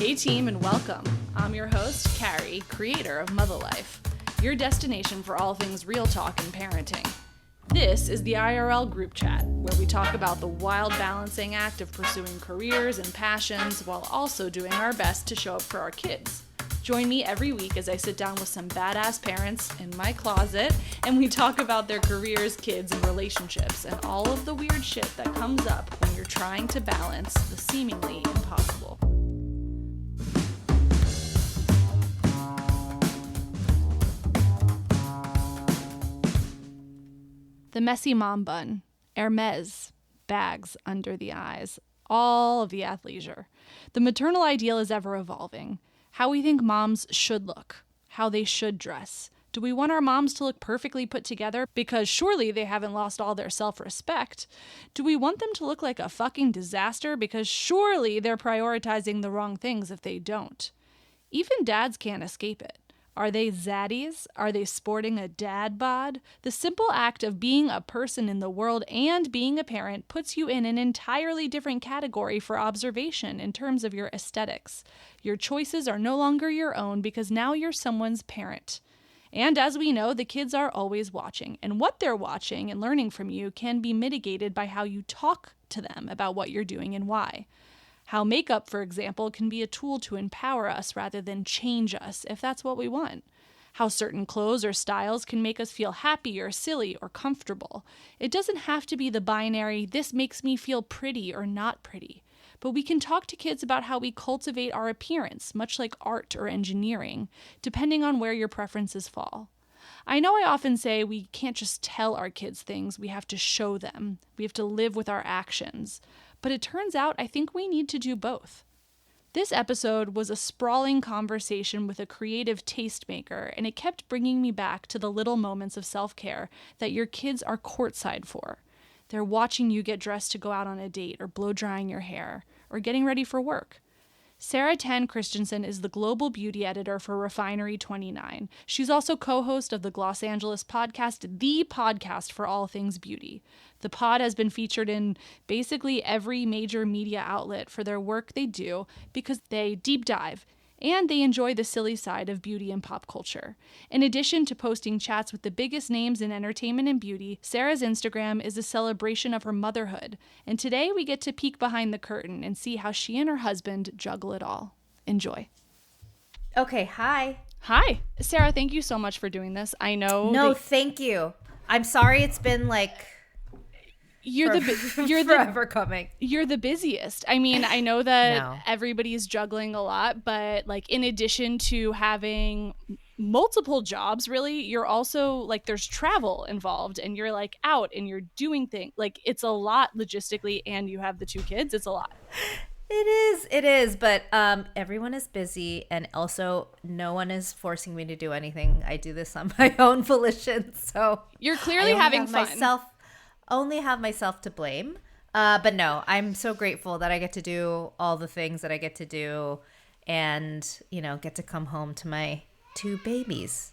Hey team, and welcome. I'm your host, Carrie, creator of Mother Life, your destination for all things real talk and parenting. This is the IRL group chat, where we talk about the wild balancing act of pursuing careers and passions while also doing our best to show up for our kids. Join me every week as I sit down with some badass parents in my closet and we talk about their careers, kids, and relationships and all of the weird shit that comes up when you're trying to balance the seemingly impossible. The messy mom bun, Hermes, bags under the eyes, all of the athleisure. The maternal ideal is ever evolving. How we think moms should look, how they should dress. Do we want our moms to look perfectly put together because surely they haven't lost all their self-respect? Do we want them to look like a fucking disaster because surely they're prioritizing the wrong things if they don't? Even dads can't escape it. Are they zaddies? Are they sporting a dad bod? The simple act of being a person in the world and being a parent puts you in an entirely different category for observation in terms of your aesthetics. Your choices are no longer your own because now you're someone's parent. And as we know, the kids are always watching, and what they're watching and learning from you can be mitigated by how you talk to them about what you're doing and why. How makeup, for example, can be a tool to empower us rather than change us, if that's what we want. How certain clothes or styles can make us feel happy or silly or comfortable. It doesn't have to be the binary, this makes me feel pretty or not pretty. But we can talk to kids about how we cultivate our appearance, much like art or engineering, depending on where your preferences fall. I know I often say we can't just tell our kids things, we have to show them. We have to live with our actions. But it turns out I think we need to do both. This episode was a sprawling conversation with a creative tastemaker, and it kept bringing me back to the little moments of self-care that your kids are courtside for. They're watching you get dressed to go out on a date, or blow drying your hair, or getting ready for work. Sara Tan is the global beauty editor for Refinery29. She's also co-host of the Glossangeles Podcast, the podcast for all things beauty. The pod has been featured in basically every major media outlet for their work they do because they deep dive and they enjoy the silly side of beauty and pop culture. In addition to posting chats with the biggest names in entertainment and beauty, Sara's Instagram is a celebration of her motherhood. And today we get to peek behind the curtain and see how she and her husband juggle it all. Enjoy. Okay, hi. Hi. Sara, thank you so much for doing this. I know. No, thank you. I'm sorry it's been like... You're forever coming. You're the busiest. I mean, I know that everybody's juggling a lot, but like in addition to having multiple jobs, really, you're also like there's travel involved and you're like out and you're doing things. Like it's a lot logistically and you have the two kids. It's a lot. It is, but everyone is busy and also no one is forcing me to do anything. I do this on my own volition. So you're clearly having fun. Only have myself to blame. But no, I'm so grateful that I get to do all the things that I get to do and, you know, get to come home to my two babies.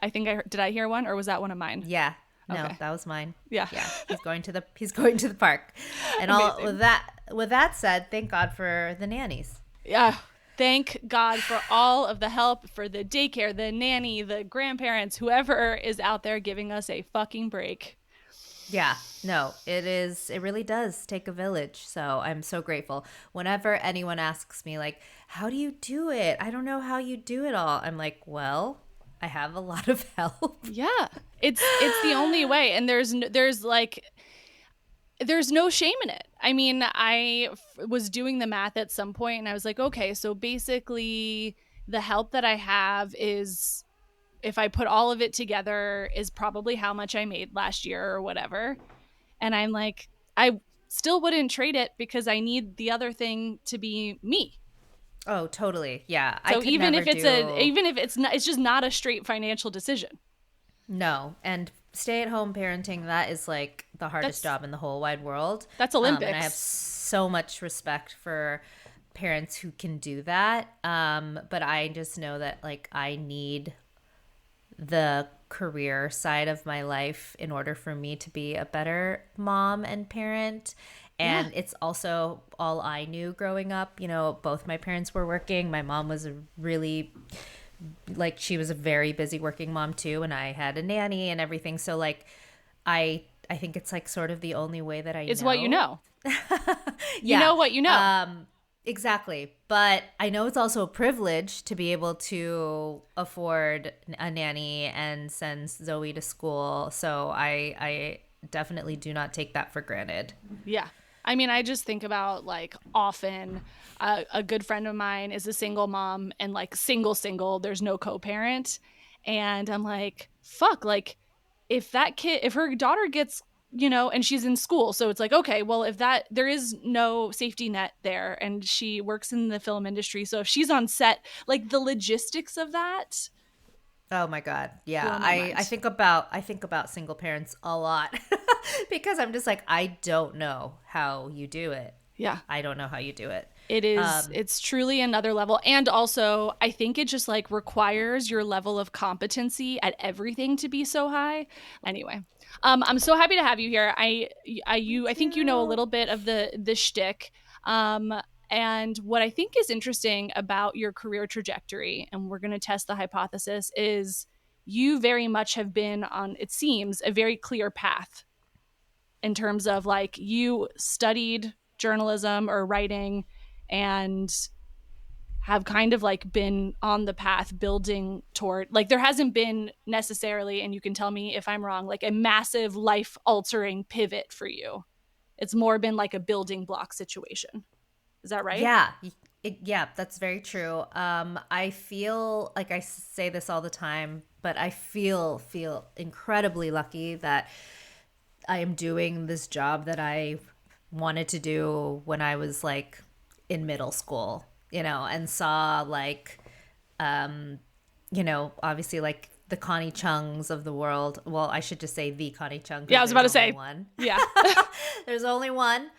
I think did I hear one or was that one of mine? Yeah. No, okay. That was mine. Yeah. He's going to the park. And all with that said, thank God for the nannies. Yeah. Thank God for all of the help for the daycare, the nanny, the grandparents, whoever is out there giving us a fucking break. Yeah, no, it really does take a village. So I'm so grateful. Whenever anyone asks me like, how do you do it? I don't know how you do it all. I'm like, well, I have a lot of help. Yeah, it's the only way. And there's no shame in it. I mean, I was doing the math at some point and I was like, okay, so basically the help that I have is, if I put all of it together, is probably how much I made last year or whatever. And I'm like, I still wouldn't trade it because I need the other thing to be me. Oh, totally. Yeah. So even if it's not, it's just not a straight financial decision. No. And stay-at-home parenting, that is like the hardest job in the whole wide world. That's Olympics. And I have so much respect for parents who can do that. But I just know that like I need the career side of my life in order for me to be a better mom and parent. And it's also all I knew growing up. You know, both my parents were working. My mom was a really, like, she was a very busy working mom too. And I had a nanny and everything. So like, I think it's like sort of the only way that I know. It's what you know. You know what you know. Exactly. But I know it's also a privilege to be able to afford a nanny and send Zoe to school. So I definitely do not take that for granted. Yeah. I mean, I just think about like often a good friend of mine is a single mom and like single, there's no co-parent. And I'm like, fuck, like if her daughter gets, you know, and she's in school. So it's like, okay, well, if that, there is no safety net there and she works in the film industry. So if she's on set, like the logistics of that. Oh my God. Yeah. Mind. I think about single parents a lot because I'm just like, I don't know how you do it. Yeah. I don't know how you do it. It is, it's truly another level. And also, I think it just like requires your level of competency at everything to be so high. Anyway, I'm so happy to have you here. I think you know a little bit of the shtick. And what I think is interesting about your career trajectory, and we're going to test the hypothesis, is you very much have been on, it seems, a very clear path in terms of like you studied journalism or writing and have kind of like been on the path building toward, like there hasn't been necessarily, and you can tell me if I'm wrong, like a massive life altering pivot for you. It's more been like a building block situation. Is that right? Yeah. Yeah, that's very true. I feel like I say this all the time, but I feel incredibly lucky that I am doing this job that I wanted to do when I was like in middle school, you know, and saw like, you know, obviously like the Connie Chungs of the world. Well, I should just say the Connie Chung. Yeah, I was about to say one. Yeah. There's only one.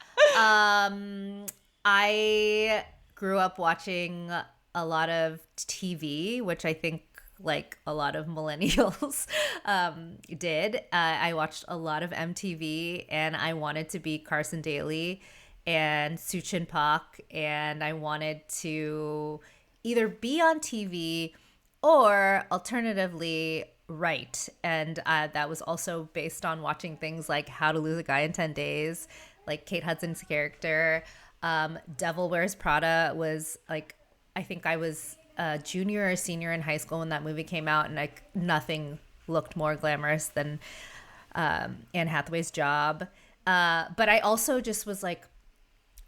I grew up watching a lot of TV, which I think like a lot of millennials did. I watched a lot of MTV and I wanted to be Carson Daly and Suchin Pak, and I wanted to either be on TV or alternatively write. And that was also based on watching things like How to Lose a Guy in 10 Days, like Kate Hudson's character. Devil Wears Prada was like, I think I was a junior or senior in high school when that movie came out, and like nothing looked more glamorous than Anne Hathaway's job. But I also just was like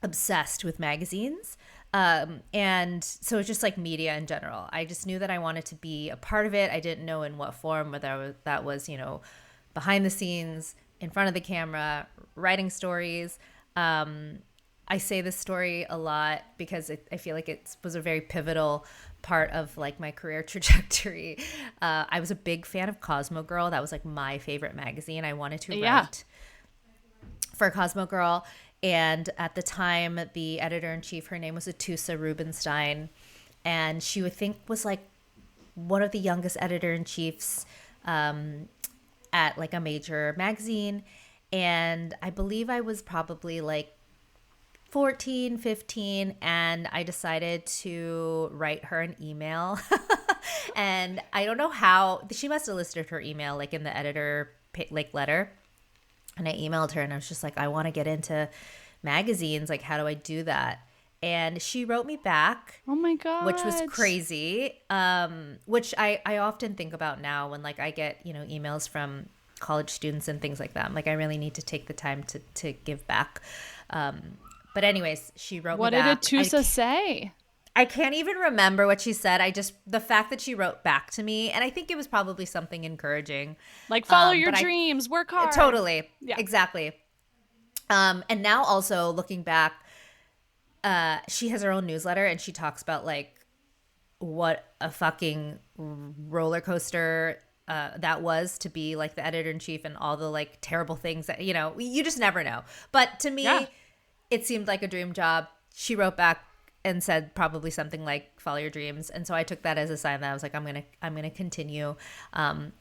obsessed with magazines. And so it's just like media in general. I just knew that I wanted to be a part of it. I didn't know in what form, whether that was, you know, behind the scenes, in front of the camera, writing stories. I say this story a lot because I feel like it was a very pivotal part of like my career trajectory. I was a big fan of Cosmo Girl. That was like my favorite magazine. I wanted to write for Cosmo Girl. And at the time, the editor-in-chief, her name was Atusa Rubinstein. And she would think was like one of the youngest editor-in-chiefs at like a major magazine. And I believe I was probably like 14, 15, and I decided to write her an email. And I don't know how, she must have listed her email like in the editor like letter. And I emailed her and I was just like, I want to get into magazines. Like, how do I do that? And she wrote me back. Oh my God. Which was crazy. Which I often think about now when like I get, you know, emails from college students and things like that. I'm like, I really need to take the time to give back. But anyways, she wrote me back. What did Atusa say? I can't even remember what she said. The fact that she wrote back to me, and I think it was probably something encouraging. Like, follow your dreams, work hard. Totally. Yeah. Exactly. And now also looking back, she has her own newsletter and she talks about like what a fucking roller coaster that was to be like the editor-in-chief and all the like terrible things that, you know, you just never know. But to me, it seemed like a dream job. She wrote back and said probably something like follow your dreams. And so I took that as a sign that I was like, I'm gonna continue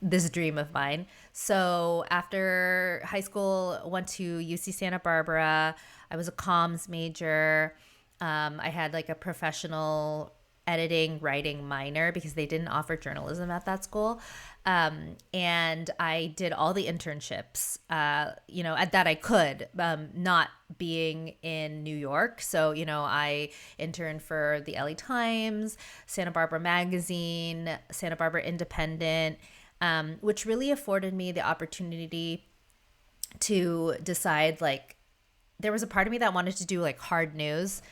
this dream of mine. So after high school, went to UC Santa Barbara. I was a comms major. I had like a professional editing writing minor because they didn't offer journalism at that school. And I did all the internships, that I could, not being in New York. So, I interned for the LA Times, Santa Barbara Magazine, Santa Barbara Independent, which really afforded me the opportunity to decide, like, there was a part of me that wanted to do like hard news.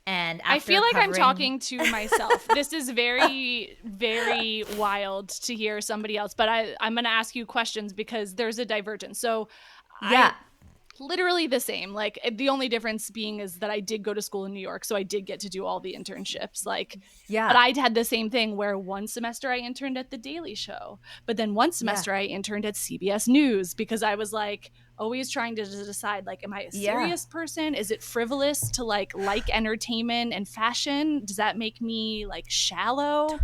And I feel like I'm talking to myself. This is very, very wild to hear somebody else. But I'm going to ask you questions because there's a divergence. So yeah, literally the same. Like the only difference being is that I did go to school in New York. So I did get to do all the internships. But I had the same thing where one semester I interned at The Daily Show. But then one semester I interned at CBS News because I was like, always trying to decide, like, am I a serious person? Is it frivolous to like entertainment and fashion? Does that make me like shallow?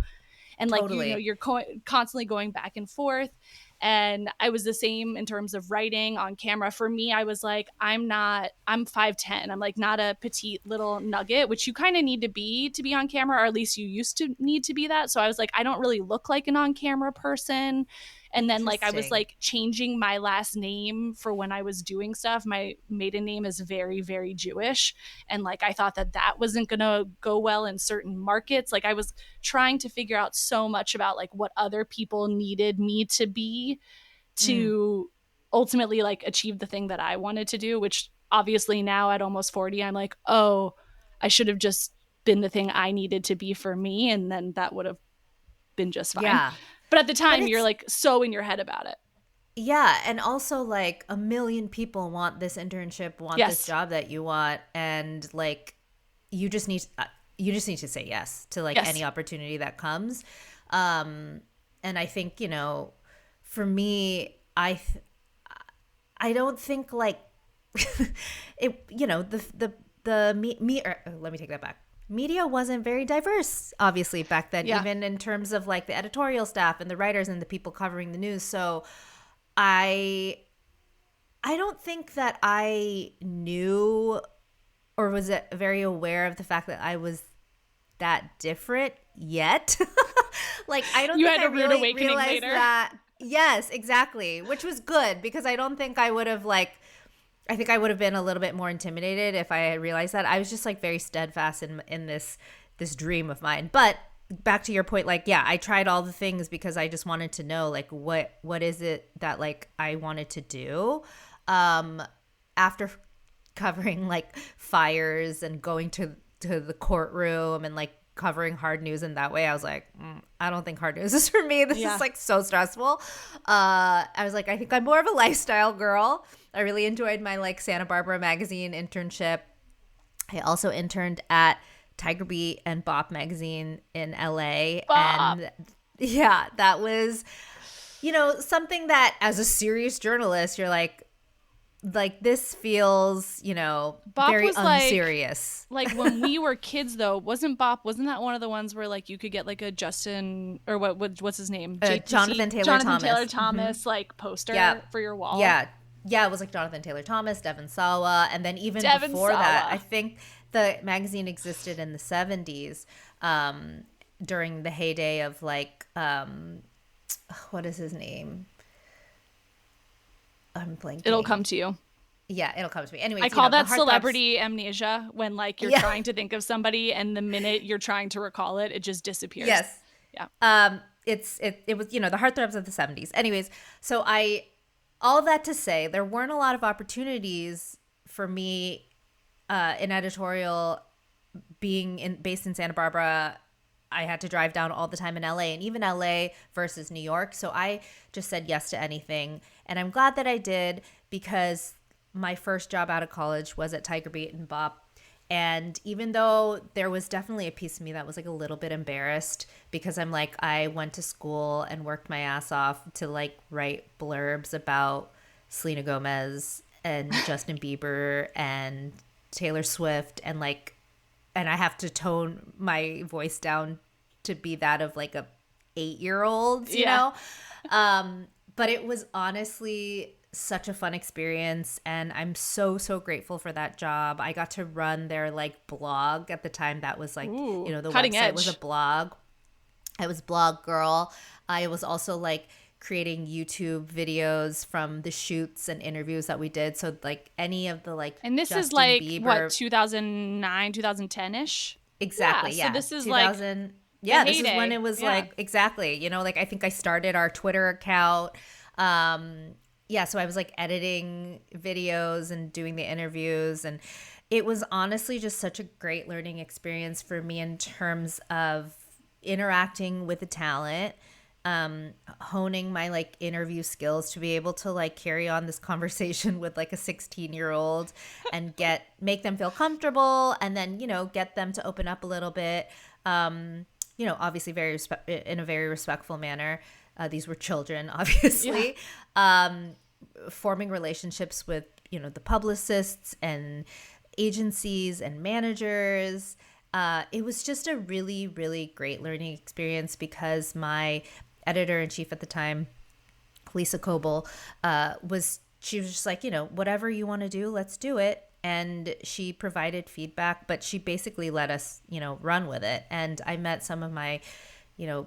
And totally. like, you're constantly going back and forth. And I was the same in terms of writing on camera. For me, I was like, I'm 5'10". I'm like not a petite little nugget, which you kind of need to be on camera, or at least you used to need to be that. So I was like, I don't really look like an on-camera person. And then like I was like changing my last name for when I was doing stuff. My maiden name is very, very Jewish. And like I thought that wasn't going to go well in certain markets. Like I was trying to figure out so much about like what other people needed me to be to ultimately like achieve the thing that I wanted to do, which obviously now at almost 40, I'm like, oh, I should have just been the thing I needed to be for me. And then that would have been just fine. Yeah. But at the time, you're like so in your head about it. Yeah. And also like a million people want this internship, want this job that you want. And like, you just need to say yes to like any opportunity that comes. And I think, for me, I don't think like it, let me take that back. Media wasn't very diverse, obviously, back then, even in terms of like the editorial staff and the writers and the people covering the news. So I don't think that I knew or was very aware of the fact that I was that different yet. Like, I don't think I really realized that. Yes, exactly. Which was good because I don't think I would have I think I would have been a little bit more intimidated if I had realized that. I was just like very steadfast in this dream of mine. But back to your point, like, yeah, I tried all the things because I just wanted to know like what is it that like I wanted to do. After covering like fires and going to the courtroom and like covering hard news in that way, I was like, I don't think hard news is for me. This is like so stressful. I was like, I think I'm more of a lifestyle girl. I really enjoyed my like Santa Barbara magazine internship. I also interned at Tiger Beat and Bop magazine in LA. Bop. And yeah, that was, something that as a serious journalist, you're like this feels, Bop very was unserious. Like when we were kids, though, wasn't that one of the ones where like you could get like a Justin or what's his name? Jonathan Taylor Thomas like poster for your wall. Yeah, it was like Jonathan Taylor Thomas, Devon Sawa, and then even before that, I think the magazine existed in the 70s during the heyday of like what is his name? I'm blanking. It'll come to you. Yeah, it'll come to me. Anyways, I call that celebrity amnesia when like you're trying to think of somebody and the minute you're trying to recall it, it just disappears. Yes. Yeah. It was, the heartthrobs of the 70s. Anyways, so all that to say, there weren't a lot of opportunities for me in editorial being based in Santa Barbara. I had to drive down all the time in LA, and even LA versus New York. So I just said yes to anything. And I'm glad that I did because my first job out of college was at Tiger Beat and Bop. And even though there was definitely a piece of me that was like a little bit embarrassed because I'm like, I went to school and worked my ass off to like write blurbs about Selena Gomez and Justin Bieber and Taylor Swift and like and I have to tone my voice down to be that of like a 8-year-old, you know? But it was honestly such a fun experience, and I'm so grateful for that job. I got to run their like blog at the time. That was like, Ooh, the cutting website edge. was a blog. I was blog girl. I was also like creating YouTube videos from the shoots and interviews that we did. So like any of the like, And this Justin is like Bieber, what, 2009, 2010-ish? exactly. Yeah. So this is 2000. like Yeah, the this is when heyday. it was Yeah. like, exactly, like I think I started our Twitter account. Yeah, so I was like editing videos and doing the interviews, and it was honestly just such a great learning experience for me in terms of interacting with the talent, honing my like interview skills to be able to like carry on this conversation with like a 16-year-old and make them feel comfortable, and then get them to open up a little bit. Obviously in a very respectful manner. These were children, obviously. Forming relationships with, the publicists and agencies and managers. It was just a really, really great learning experience because my editor-in-chief at the time, Lisa Coble, she was just like, whatever you want to do, let's do it. And she provided feedback, but she basically let us, run with it. And I met some of my,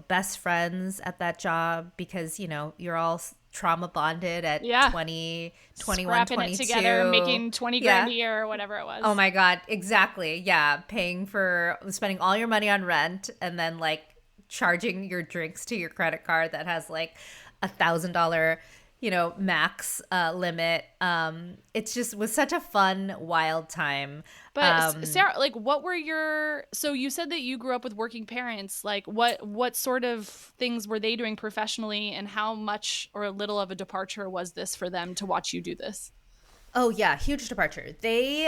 best friends at that job because, you're all trauma bonded at 20, 21, Scrapping 22. it together, making 20 grand a year or whatever it was. Oh my God, exactly. Yeah, spending all your money on rent and then like charging your drinks to your credit card that has like $1,000 max limit. It just was such a fun, wild time. But Sarah, like, what were so you said that you grew up with working parents. Like, what sort of things were they doing professionally, and how much or a little of a departure was this for them to watch you do this? Oh yeah, huge departure.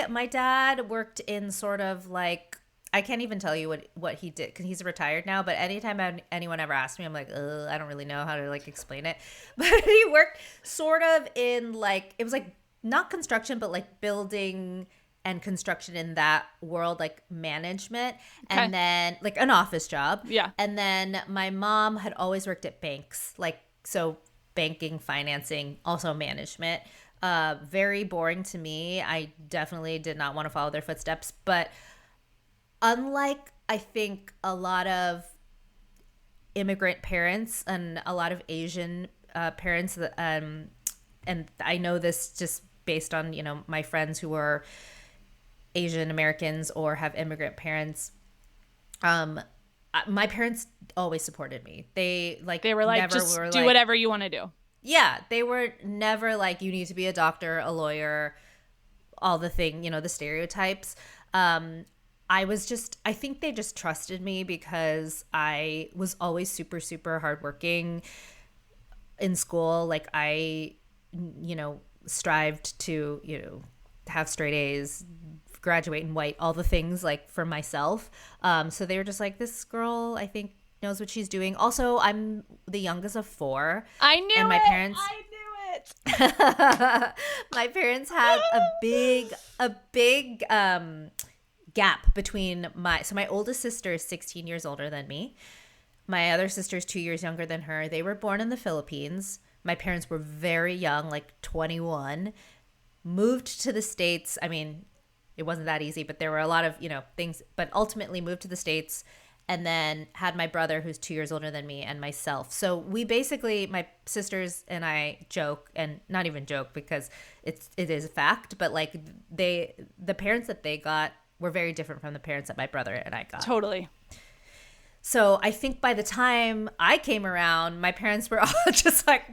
My dad worked in sort of like, I can't even tell you what he did because he's retired now. But anytime anyone ever asks me, I'm like, I don't really know how to like explain it. But he worked sort of in like, it was like not construction, but like building and construction in that world, like management, and then like an office job. Yeah. And then my mom had always worked at banks, like so banking, financing, also management. Very boring to me. I definitely did not want to follow their footsteps, but unlike, I think, a lot of immigrant parents and a lot of Asian parents, and I know this just based on, my friends who are Asian Americans or have immigrant parents, my parents always supported me. They were like, just do whatever you want to do. Yeah, they were never like, you need to be a doctor, a lawyer, all the the stereotypes. I think they just trusted me because I was always super, super hardworking in school. Like I, strived to, have straight A's, graduate in white, all the things like for myself. So they were just like, this girl, I think, knows what she's doing. Also, I'm the youngest of 4. I knew and my it. Parents, I knew it. my parents had a big gap between my oldest sister is 16 years older than me. My other sister is 2 years younger than her. They were born in the Philippines. My parents were very young, like 21. Moved to the States. I mean, it wasn't that easy, but there were a lot of, things, but ultimately moved to the States and then had my brother who's 2 years older than me and myself. So we basically, my sisters and I joke, and not even joke because it is a fact, but like the parents that they got were very different from the parents that my brother and I got. Totally. So I think by the time I came around, my parents were all just like,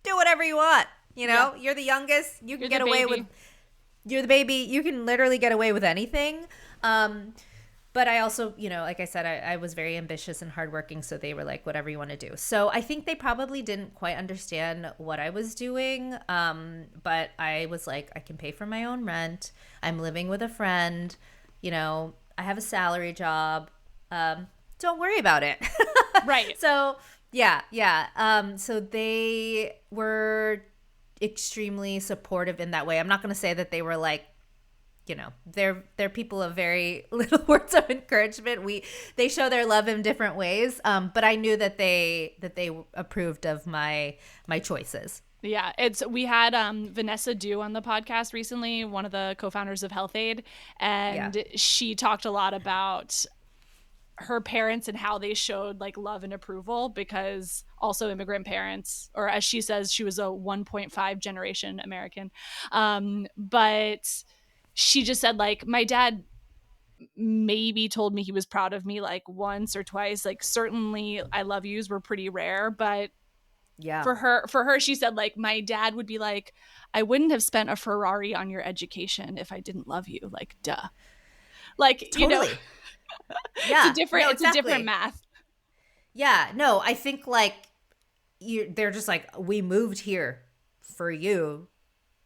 do whatever you want. Yeah. You're the youngest. You can You're get the away baby. with, you're the baby. You can literally get away with anything. But I also, like I said, I was very ambitious and hardworking. So they were like, whatever you want to do. So I think they probably didn't quite understand what I was doing. But I was like, I can pay for my own rent. I'm living with a friend. I have a salary job. Don't worry about it. Right. So yeah. So they were extremely supportive in that way. I'm not going to say that they were like they're people of very little words of encouragement. They show their love in different ways. But I knew that they approved of my choices. Yeah, we had Vanessa Dew on the podcast recently, one of the co-founders of Health Aid, and she talked a lot about her parents and how they showed like love and approval, because also immigrant parents, or as she says, she was a 1.5 generation American. But she just said like, my dad maybe told me he was proud of me like once or twice. Like certainly I love yous were pretty rare, but yeah, for her, she said like, my dad would be like, I wouldn't have spent a Ferrari on your education if I didn't love you. Like, duh. Like, totally. you know, Yeah, it's a different math. Yeah, no, I think like they're just like, we moved here for you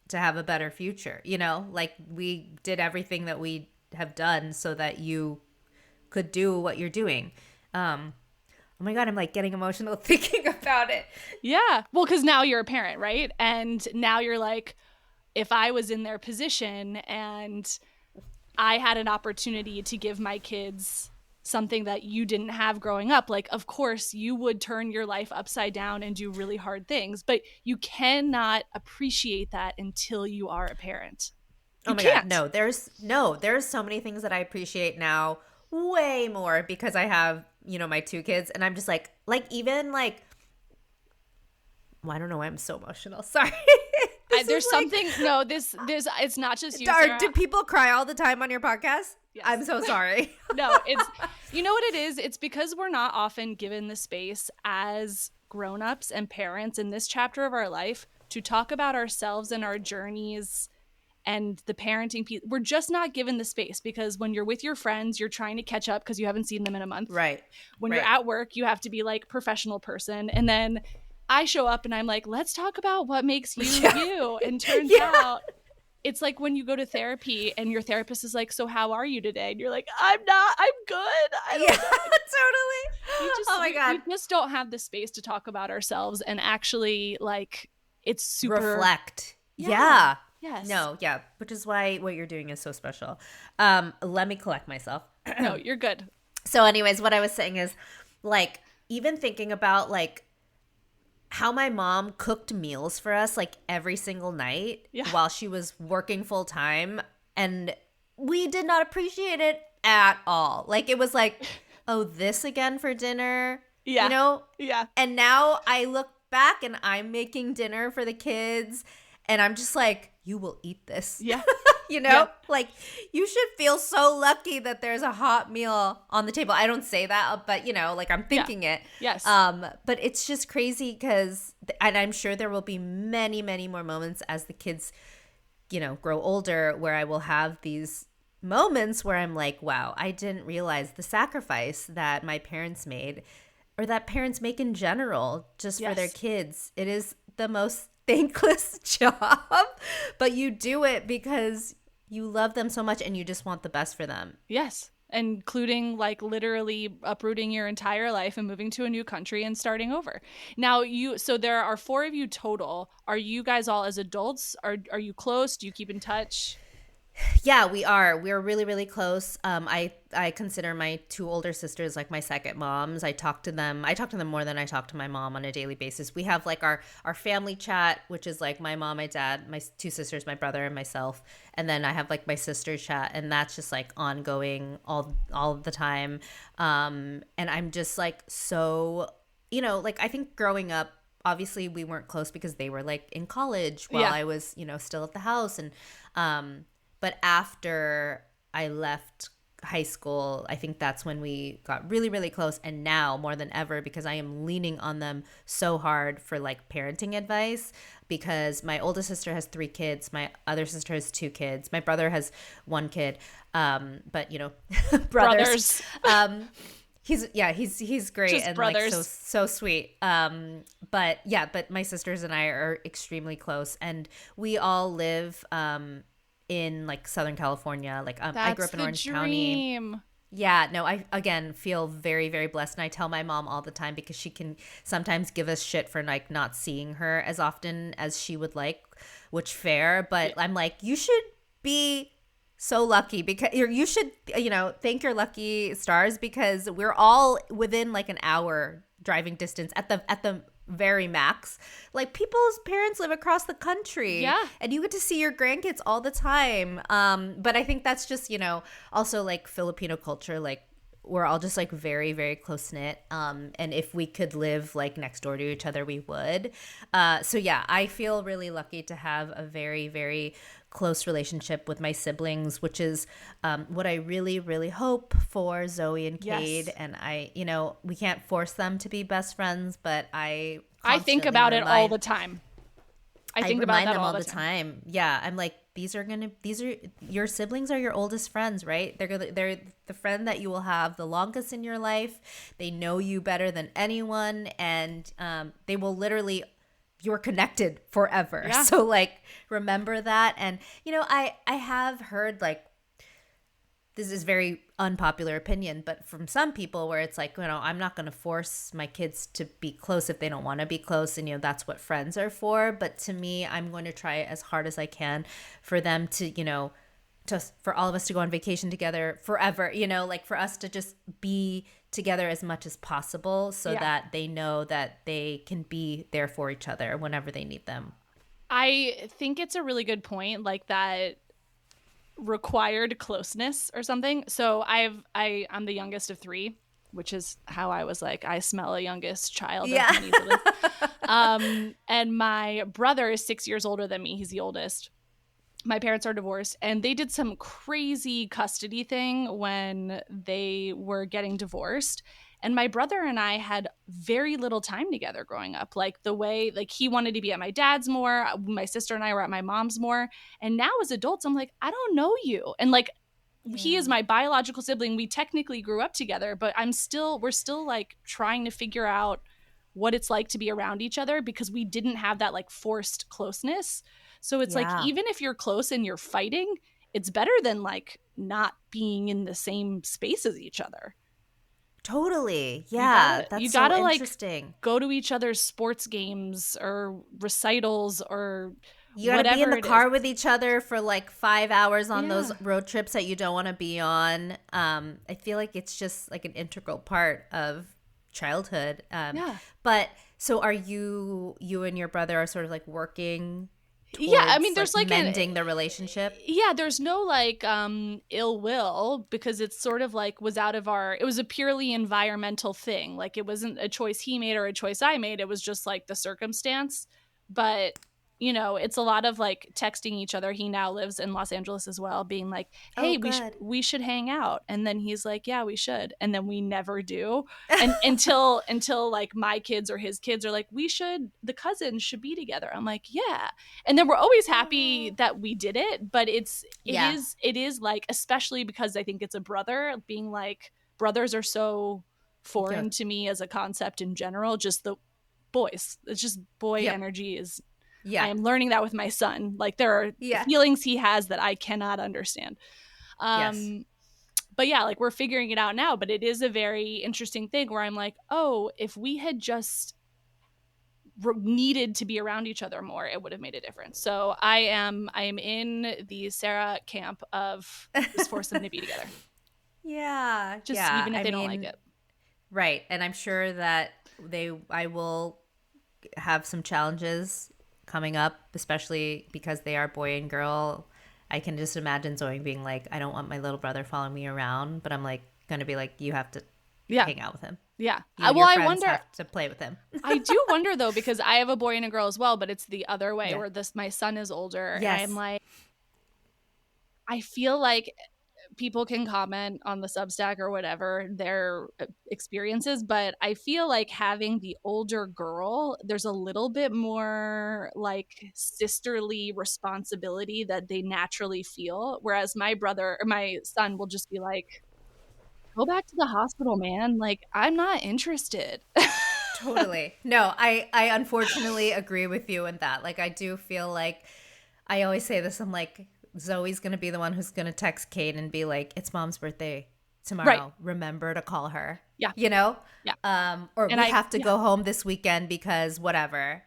to have a better future, you know, like we did everything that we have done so that you could do what you're doing. Oh my God, I'm like getting emotional thinking about it. Yeah. Well, because now you're a parent, right? And now you're like, if I was in their position and I had an opportunity to give my kids something that you didn't have growing up, like, of course, you would turn your life upside down and do really hard things, but you cannot appreciate that until you are a parent. Oh my God, no, there's so many things that I appreciate now way more because I have, you know, my two kids, and I'm just like even like, well, I don't know why I'm so emotional. Sorry. There's something, no, there's, it's not just you, Sarah. Do people cry all the time on your podcast? Yes. I'm so sorry. No, it's, you know what it is? It's because we're not often given the space as grown-ups and parents in this chapter of our life to talk about ourselves and our journeys and the parenting piece. We're just not given the space because when you're with your friends, you're trying to catch up because you haven't seen them in a month. Right. When you're at work, you have to be like professional person. And then I show up and I'm like, let's talk about what makes you you. And turns out it's like when you go to therapy and your therapist is like, so how are you today? And you're like, I'm good. Totally. Oh my God. We just don't have the space to talk about ourselves and actually like it's super reflect. Yeah. Yes. No, yeah. Which is why what you're doing is so special. Let me collect myself. No, you're good. So anyways, what I was saying is like, even thinking about like how my mom cooked meals for us like every single night while she was working full time, and we did not appreciate it at all. Like it was like, oh, this again for dinner, you know? Yeah. And now I look back and I'm making dinner for the kids and I'm just like, you will eat this. Yeah. You know, like you should feel so lucky that there's a hot meal on the table. I don't say that, but you know, like I'm thinking it. Yes. But it's just crazy because, and I'm sure there will be many, many more moments as the kids, you know, grow older where I will have these moments where I'm like, wow, I didn't realize the sacrifice that my parents made or that parents make in general just for their kids. It is the most thankless job, but you do it because you love them so much and you just want the best for them. Yes. Including like literally uprooting your entire life and moving to a new country and starting over. Now so there are 4 of you total. Are you guys all as adults? Are you close? Do you keep in touch? Yeah, we are. We're really, really close. I consider my 2 older sisters like my second moms. I talk to them more than I talk to my mom on a daily basis. We have like our family chat, which is like my mom, my dad, my 2 sisters, my brother, and myself. And then I have like my sister chat, and that's just like ongoing all the time. And I'm just like so, you know, like I think growing up, obviously we weren't close because they were like in college while I was, you know, still at the house. And but after I left high school, I think that's when we got really, really close. And now more than ever, because I am leaning on them so hard for like parenting advice, because my oldest sister has 3 kids. My other sister has 2 kids. My brother has 1 kid. But you know, brothers. He's great. Just and brothers. like so sweet. But my sisters and I are extremely close, and we all live in like Southern California. Like I grew up in Orange County. Yeah, no, I again feel very, very blessed, and I tell my mom all the time because she can sometimes give us shit for like not seeing her as often as she would like, which fair, but I'm like, you should be So lucky, because you should, thank your lucky stars, because we're all within like an hour driving distance at the very max. Like, people's parents live across the country. Yeah. And you get to see your grandkids all the time. But I think that's just, also like Filipino culture, like we're all just like very, very close knit. And if we could live like next door to each other, we would. So yeah, I feel really lucky to have a very, very close relationship with my siblings, which is what I really, really hope for Zoe and Cade. Yes. And we can't force them to be best friends, but I think about it all the time. I think about that all the time. Yeah, I'm like, these are your siblings are your oldest friends, right? They're the friend that you will have the longest in your life. They know you better than anyone, and they will literally, you're connected forever. Yeah. So like, remember that. And I have heard, like, this is very unpopular opinion, but from some people, where it's like, I'm not going to force my kids to be close if they don't want to be close. And, that's what friends are for. But to me, I'm going to try as hard as I can for them to, for all of us to go on vacation together forever, like for us to just be together as much as possible, so that they know that they can be there for each other whenever they need them. I think it's a really good point, like that required closeness or something. So I'm the youngest of 3, which is how I was like, I smell a youngest child. Yeah. And my brother is 6 years older than me. He's the oldest. My parents are divorced, and they did some crazy custody thing when they were getting divorced. And my brother and I had very little time together growing up. Like, the way, like, he wanted to be at my dad's more. My sister and I were at my mom's more. And now as adults, I'm like, I don't know you. And like, he is my biological sibling. We technically grew up together, but we're still like trying to figure out what it's like to be around each other, because we didn't have that like forced closeness. So it's like, even if you're close and you're fighting, it's better than like not being in the same space as each other. Totally. Yeah. You gotta so interesting. Like go to each other's sports games or recitals, or you gotta be in the car with each other for like 5 hours on those road trips that you don't want to be on. I feel like it's just like an integral part of childhood. But so are you and your brother are sort of like working towards, I mean, there's like mending the relationship. There's no like ill will, because it's sort of like it was a purely environmental thing. Like, it wasn't a choice he made or a choice I made. It was just like the circumstance. But it's a lot of like texting each other. He now lives in Los Angeles as well, being like, hey, we should hang out. And then he's like, yeah, we should. And then we never do. And until like my kids or his kids are like, the cousins should be together. I'm like, yeah. And then we're always happy that we did it. But it is like, especially because I think it's a brother, being like, brothers are so foreign to me as a concept in general. Just the boys. It's just boy energy is. Yeah. I am learning that with my son. Like, there are feelings he has that I cannot understand. But yeah, like, we're figuring it out now, but it is a very interesting thing where I'm like, oh, if we had just needed to be around each other more, it would have made a difference. So I am in the Sarah camp of just force them to be together. Yeah. Just even if they don't like it. Right. And I'm sure that I will have some challenges coming up, especially because they are boy and girl. I can just imagine Zoe being like, I don't want my little brother following me around, but I'm like going to be like, you have to hang out with him. Yeah. I wonder, have to play with him. I do wonder though, because I have a boy and a girl as well, but it's the other way where my son is older. Yes. And I'm like, I feel like people can comment on the Substack or whatever their experiences, but I feel like having the older girl, there's a little bit more like sisterly responsibility that they naturally feel, whereas my son will just be like, go back to the hospital, man, like, I'm not interested. Totally. No, I unfortunately agree with you in that. Like, I do feel like, I always say this, I'm like, Zoe's going to be the one who's going to text Kate and be like, it's mom's birthday tomorrow. Right. Remember to call her. Yeah. Yeah. Or we have to go home this weekend because whatever.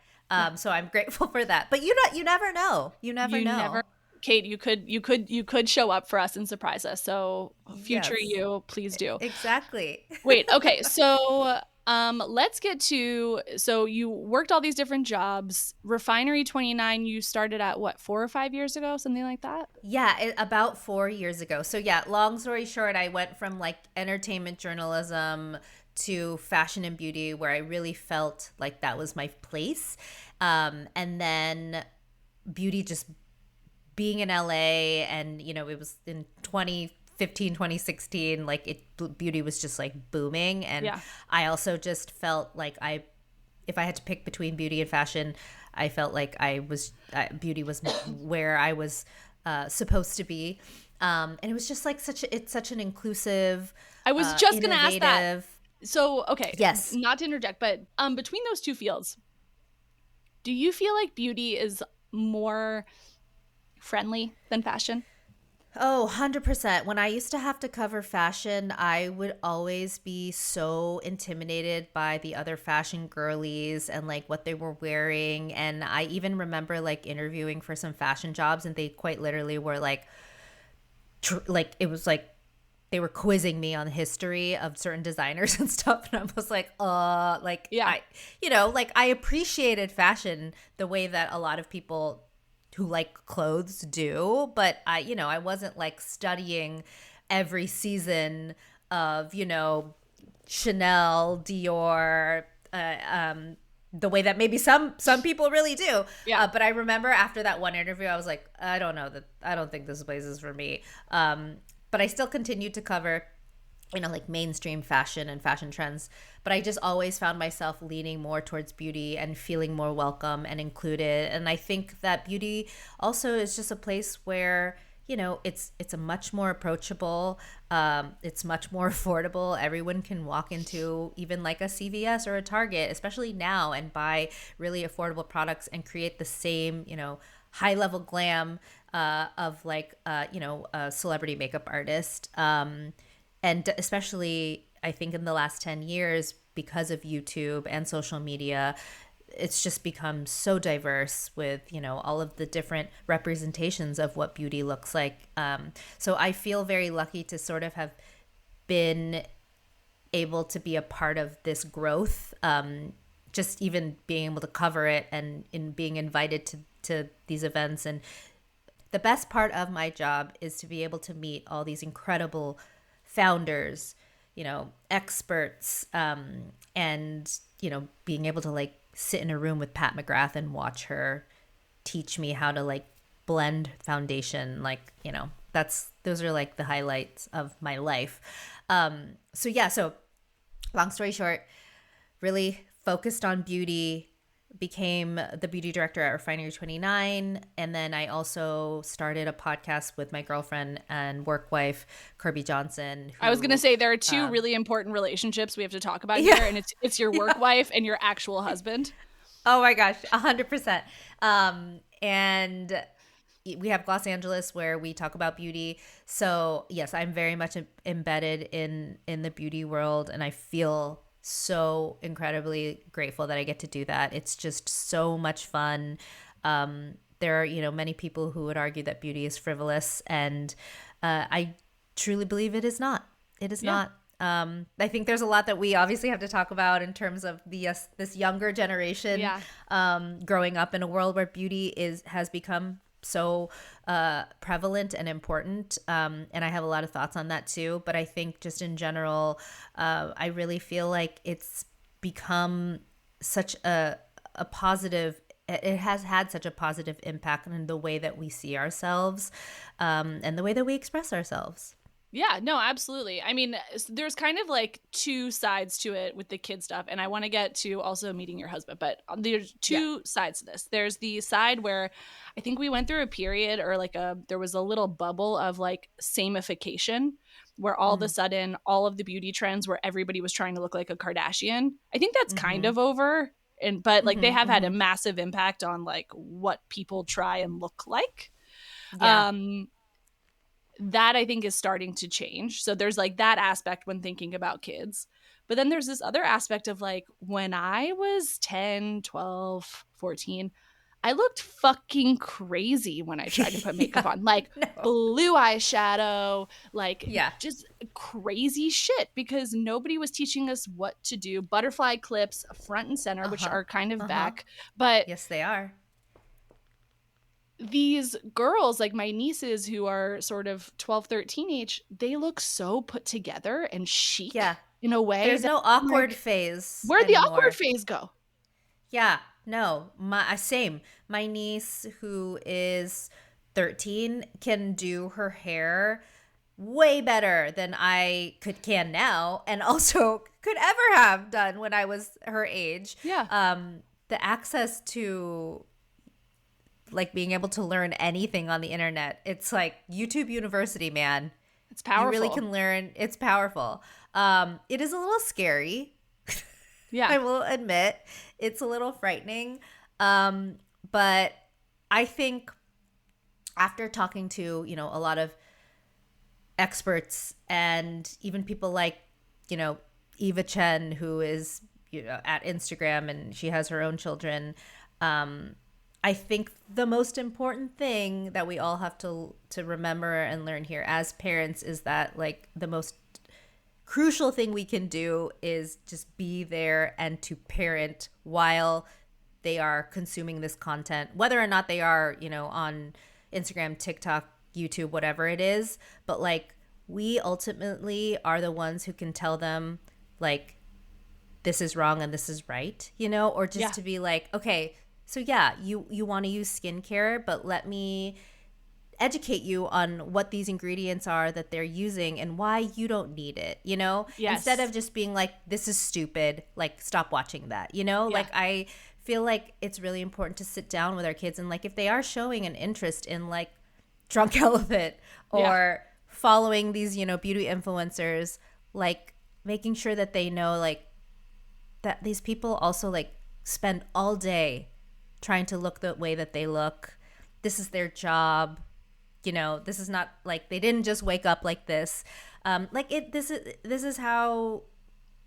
So I'm grateful for that. But you never know. You never know. Kate, you could show up for us and surprise us. So future Yes, you, please do. exactly. Wait, okay. So let's get to, so you worked all these different jobs. Refinery29, you started at what, 4 or 5 years ago, something like that? Yeah, about 4 years ago. So yeah, long story short, I went from like entertainment journalism to fashion and beauty, where I really felt like that was my place. And then beauty, just being in LA, and it was in 2015, 2016, like beauty was just like booming. And Yeah. I also just felt like if I had to pick between beauty and fashion, I felt like beauty was where I was supposed to be. And it was just like it's such an inclusive, I was just going to ask that. innovative. So, okay. Yes. Not to interject, but between those two fields, do you feel like beauty is more friendly than fashion? Oh, 100%. When I used to have to cover fashion, I would always be so intimidated by the other fashion girlies and like what they were wearing. And I even remember like interviewing for some fashion jobs, and they quite literally were like, it was like they were quizzing me on the history of certain designers and stuff. And I was like, Yeah. I appreciated fashion the way that a lot of people who like clothes do, but I wasn't like studying every season of, Chanel, Dior, the way that maybe some people really do. Yeah. But I remember after that one interview, I was like, I don't think this place is for me. But I still continued to cover, like mainstream fashion and fashion trends. But I just always found myself leaning more towards beauty and feeling more welcome and included. And I think that beauty also is just a place where, it's a much more approachable, it's much more affordable. Everyone can walk into even like a CVS or a Target, especially now, and buy really affordable products and create the same, high level glam of like, a celebrity makeup artist. And especially, I think in the last 10 years, because of YouTube and social media, it's just become so diverse with, all of the different representations of what beauty looks like. So I feel very lucky to sort of have been able to be a part of this growth, just even being able to cover it and in being invited to these events. And the best part of my job is to be able to meet all these incredible founders, experts, and, being able to like sit in a room with Pat McGrath and watch her teach me how to like blend foundation. Like, those are like the highlights of my life. So long story short, really focused on beauty, became the beauty director at Refinery29, and then I also started a podcast with my girlfriend and work wife, Kirby Johnson. I was going to say there are two really important relationships we have to talk about here, and it's your work wife and your actual husband. Oh my gosh, 100%. And we have Glossangeles, where we talk about beauty. So yes, I'm very much embedded in the beauty world, and I feel so incredibly grateful that I get to do that. It's just so much fun. There are, many people who would argue that beauty is frivolous, and I truly believe it is not. It is not. I think there's a lot that we obviously have to talk about in terms of this younger generation growing up in a world where beauty has become so prevalent and important, and I have a lot of thoughts on that too. But I think just in general, I really feel like it's become such a positive, it has had such a positive impact on the way that we see ourselves, and the way that we express ourselves. Yeah, no, absolutely. I mean, there's kind of like two sides to it with the kid stuff, and I want to get to also meeting your husband, but there's two sides to this. There's the side where I think we went through a period, or like there was a little bubble of like samification, where all of a sudden all of the beauty trends where everybody was trying to look like a Kardashian. I think that's kind of over, but like they have had a massive impact on like what people try and look like. That I think is starting to change. So there's like that aspect when thinking about kids. But then there's this other aspect of like when I was 10, 12, 14, I looked fucking crazy when I tried to put makeup on. Like blue eyeshadow, like just crazy shit, because nobody was teaching us what to do. Butterfly clips front and center, which are kind of back. But yes, they are. These girls, like my nieces who are sort of 12, 13 age, they look so put together and chic in a way. There's no awkward phase. Where'd the awkward phase go? Yeah, no, same. My niece, who is 13, can do her hair way better than I can now, and also could ever have done when I was her age. Yeah. The access to like being able to learn anything on the internet, it's like YouTube University, man. It's powerful. You really can learn. It's powerful. It is a little scary. Yeah. I will admit it's a little frightening. But I think after talking to, you know, a lot of experts and even people like, you know, Eva Chen, who is, you know, at Instagram and she has her own children. I think the most important thing that we all have to remember and learn here as parents is that, like, the most crucial thing we can do is just be there and to parent while they are consuming this content, whether or not they are, you know, on Instagram, TikTok, YouTube, whatever it is. But like, we ultimately are the ones who can tell them, like, this is wrong and this is right, you know, or just to be like, okay, so yeah, you want to use skincare, but let me educate you on what these ingredients are that they're using and why you don't need it, you know? Yes. Instead of just being like, this is stupid, like, stop watching that, you know? Like, I feel like it's really important to sit down with our kids and, like, if they are showing an interest in, like, Drunk Elephant or following these, you know, beauty influencers, like, making sure that they know, like, that these people also, like, spend all day trying to look the way that they look. This is their job. You know, this is not like they didn't just wake up like this. This is how,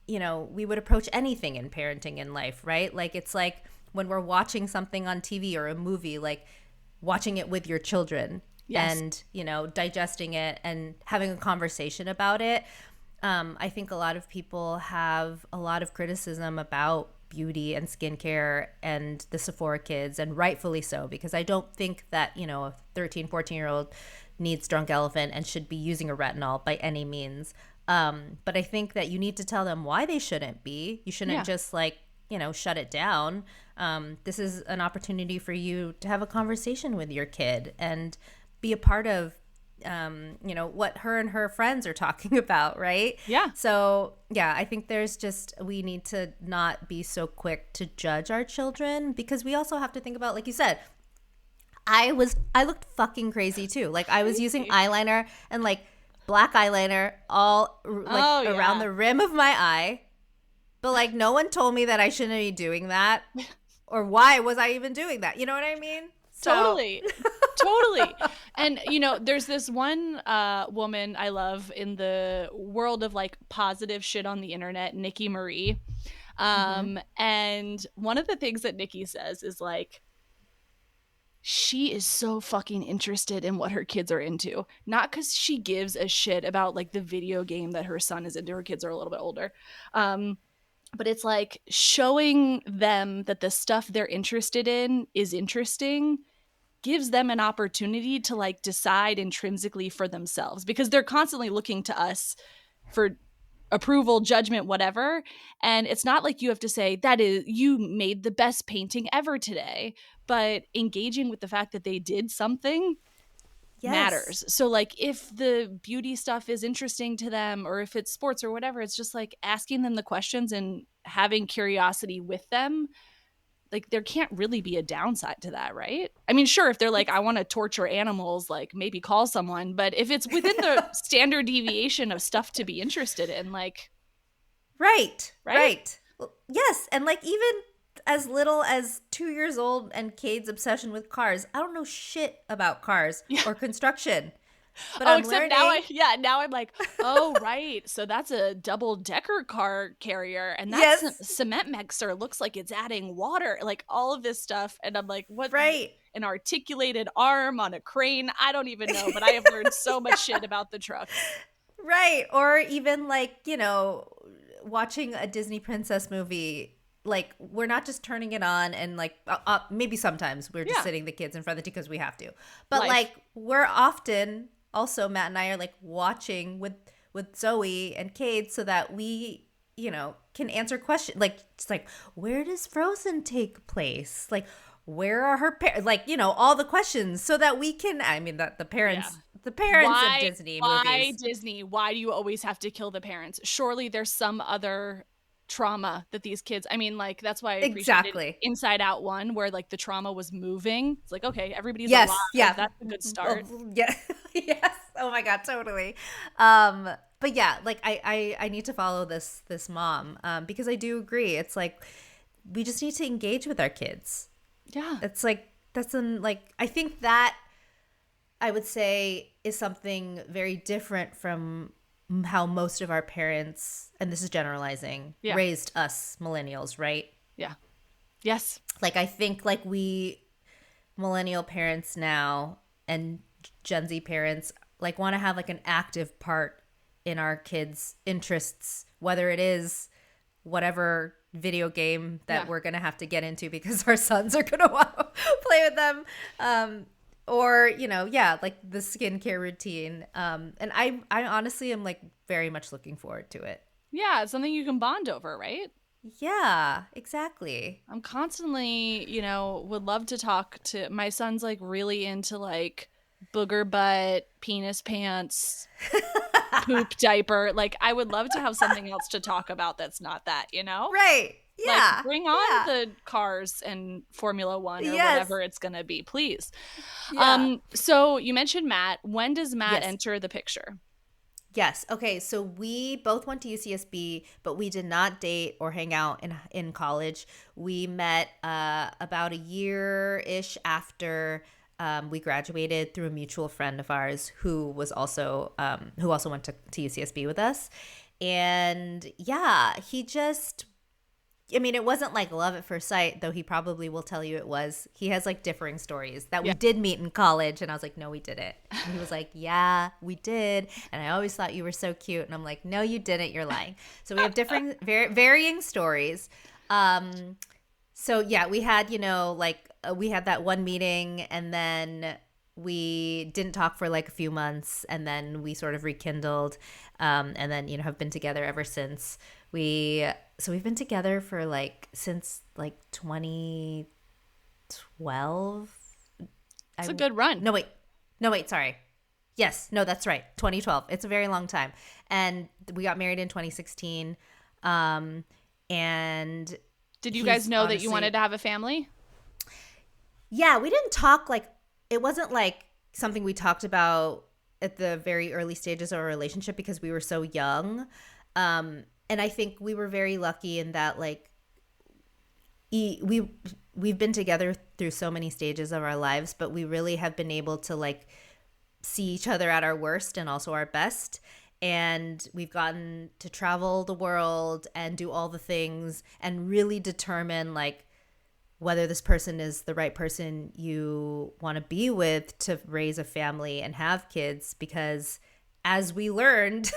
you know, we would approach anything in parenting in life, right? Like, it's like when we're watching something on TV or a movie, like watching it with your children and, you know, digesting it and having a conversation about it. I think a lot of people have a lot of criticism about beauty and skincare and the Sephora kids, and rightfully so, because I don't think that, you know, a 13, 14-year-old needs Drunk Elephant and should be using a retinol by any means. But I think that you need to tell them why they shouldn't be. You shouldn't just, like, you know, shut it down. This is an opportunity for you to have a conversation with your kid and be a part of you know, what her and her friends are talking about, right? Yeah. So, yeah, I think we need to not be so quick to judge our children, because we also have to think about, like you said, I looked fucking crazy too. Like, I was using eyeliner and, like, black eyeliner all, like, around the rim of my eye. But, like, no one told me that I shouldn't be doing that. Or why was I even doing that? You know what I mean? Totally. And, you know, there's this one woman I love in the world of, like, positive shit on the internet, Nikki Marie. And one of the things that Nikki says is, like, she is so fucking interested in what her kids are into. Not because she gives a shit about, like, the video game that her son is into. Her kids are a little bit older. But it's like showing them that the stuff they're interested in is interesting gives them an opportunity to, like, decide intrinsically for themselves, because they're constantly looking to us for approval, judgment, whatever. And it's not like you have to say, that is, you made the best painting ever today, but engaging with the fact that they did something matters. So, like, if the beauty stuff is interesting to them, or if it's sports or whatever, it's just like asking them the questions and having curiosity with them. Like, there can't really be a downside to that, right? I mean, sure, if they're like, I want to torture animals, like, maybe call someone. But if it's within the standard deviation of stuff to be interested in, like... Right. Well, yes, and, like, even as little as 2 years old and Cade's obsession with cars, I don't know shit about cars or construction. But Oh, I'm except learning. now I'm like, oh, right. So that's a double-decker car carrier, and that Yes, cement mixer looks like it's adding water, like all of this stuff. And I'm like, what? right. An articulated arm on a crane? I don't even know, but I have learned so much shit about the trucks. Right. Or even like, watching a Disney princess movie, like we're not just turning it on and like maybe sometimes we're just Yeah. sitting the kids in front of the because we have to. But Life. like we're often also Matt and I are like watching with Zoe and Cade so that we, can answer questions. Like it's like, where does Frozen take place? Like where are her parents? Like, all the questions so that we can, I mean, that the parents Yeah. of Disney Why movies. Disney? Why do you always have to kill the parents? Surely there's some other trauma that these kids, I mean, like, that's why I appreciated Exactly. Inside Out 1, where like the trauma was moving. It's like, okay, everybody's Yes. alive. Yeah. That's a good start. Yeah. Yes. Oh my God. Totally. But yeah, like I need to follow this mom because I do agree. It's like we just need to engage with our kids. Yeah. It's like I think that I would say is something very different from how most of our parents, and this is generalizing, raised us millennials, right? Yeah. Yes. Like I think like we millennial parents now and Gen Z parents like want to have like an active part in our kids' interests, whether it is whatever video game that we're going to have to get into because our sons are going to want to play with them. Or, like the skincare routine. And I honestly am like very much looking forward to it. Yeah. It's something you can bond over, right? Yeah, exactly. I'm constantly, would love to talk to my son's like really into like booger butt, penis pants, poop diaper. Like I would love to have something else to talk about that's not that, Right. Yeah. Like bring on the cars and Formula One or whatever it's going to be, please. Yeah. So you mentioned Matt. When does Matt Yes. enter the picture? Yes. Okay. So we both went to UCSB, but we did not date or hang out in college. We met about a year-ish after we graduated through a mutual friend of ours who also went to UCSB with us. And yeah, he just, I mean, it wasn't like love at first sight, though he probably will tell you it was. He has like differing stories that we did meet in college. And I was like, no, we didn't. And he was like, yeah, we did. And I always thought you were so cute. And I'm like, no, you didn't. You're lying. So we have differing, varying stories. So yeah, we had, we had that one meeting and then we didn't talk for like a few months and then we sort of rekindled and then, have been together ever since. So we've been together for like since like 2012. It's a good run. No, wait, sorry. Yes, no, that's right. 2012. It's a very long time. And we got married in 2016. And did you guys know that you wanted to have a family? Yeah, we didn't talk like, it wasn't like something we talked about at the very early stages of our relationship because we were so young. And I think we were very lucky in that like we've been together through so many stages of our lives, but we really have been able to like see each other at our worst and also our best. And we've gotten to travel the world and do all the things and really determine like whether this person is the right person you want to be with to raise a family and have kids, because as we learned,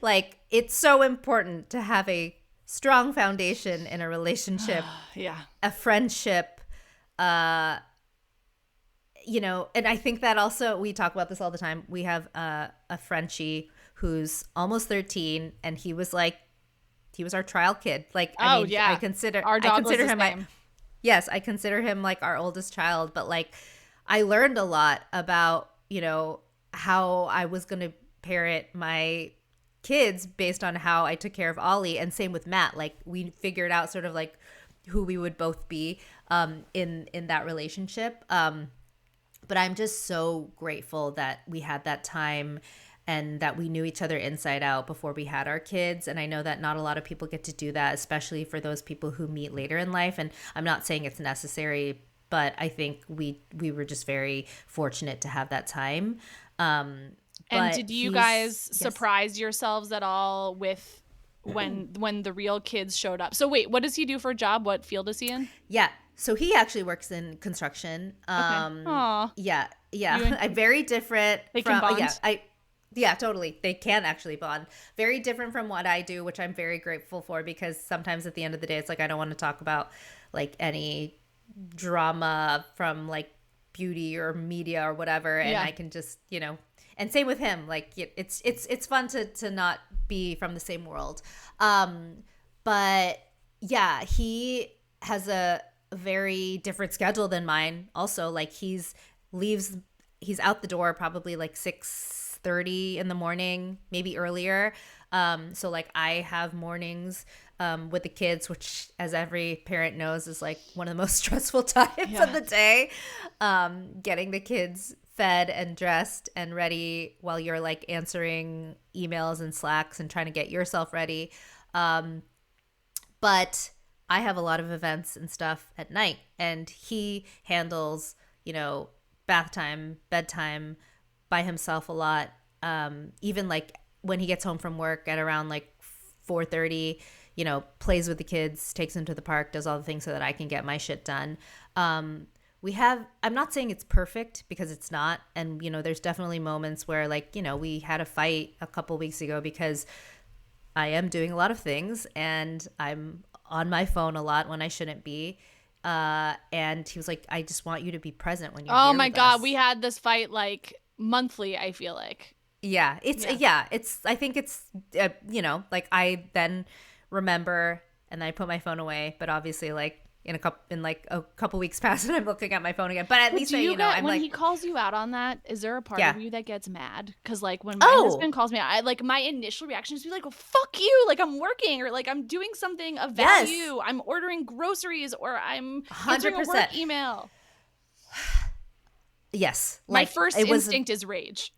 like it's so important to have a strong foundation in a relationship, a friendship, and I think that also, we talk about this all the time. We have a Frenchie who's almost 13 and he was our trial kid. Like, I consider our dog was his him name. Yes, I consider him like our oldest child, but like I learned a lot about, how I was going to parent my kids based on how I took care of Ollie, and same with Matt. Like we figured out sort of like who we would both be in that relationship. But I'm just so grateful that we had that time and that we knew each other inside out before we had our kids. And I know that not a lot of people get to do that, especially for those people who meet later in life. And I'm not saying it's necessary But I think we were just very fortunate to have that time. And did you guys surprise yourselves at all with when the real kids showed up? So wait, what does he do for a job? What field is he in? Yeah. So he actually works in construction. Okay. Aww. Yeah. I'm very different. They can bond? Yeah, totally. They can actually bond. Very different from what I do, which I'm very grateful for, because sometimes at the end of the day, it's like I don't want to talk about like any drama from like beauty or media or whatever, and I can just, you know, and same with him. Like it's fun to not be from the same world. But yeah, he has a very different schedule than mine. Also, like he's out the door probably like 6:30 in the morning, maybe earlier. So like I have mornings with the kids, which, as every parent knows, is like one of the most stressful times of the day. Getting the kids fed and dressed and ready while you're like answering emails and Slacks and trying to get yourself ready. But I have a lot of events and stuff at night, and he handles, you know, bath time, bedtime by himself a lot. Even like when he gets home from work at around like 4:30, you know, plays with the kids, takes them to the park, does all the things so that I can get my shit done. I'm not saying it's perfect, because it's not. And, you know, there's definitely moments where, like, you know, we had a fight a couple weeks ago because I am doing a lot of things and I'm on my phone a lot when I shouldn't be. And he was like, I just want you to be present when you're here. Oh my God. We had this fight like monthly, I feel like. Yeah. I think it's, you know, like I then remember and I put my phone away, but obviously like a couple weeks pass and I'm looking at my phone again. But at least I'm when like, he calls you out on that, is there a part of you that gets mad? Because like when my husband calls me out, I like my initial reaction is to be like, oh, fuck you, like I'm working, or like I'm doing something of value. Yes. I'm ordering groceries, or I'm answering a work email. Yes. My first instinct is rage.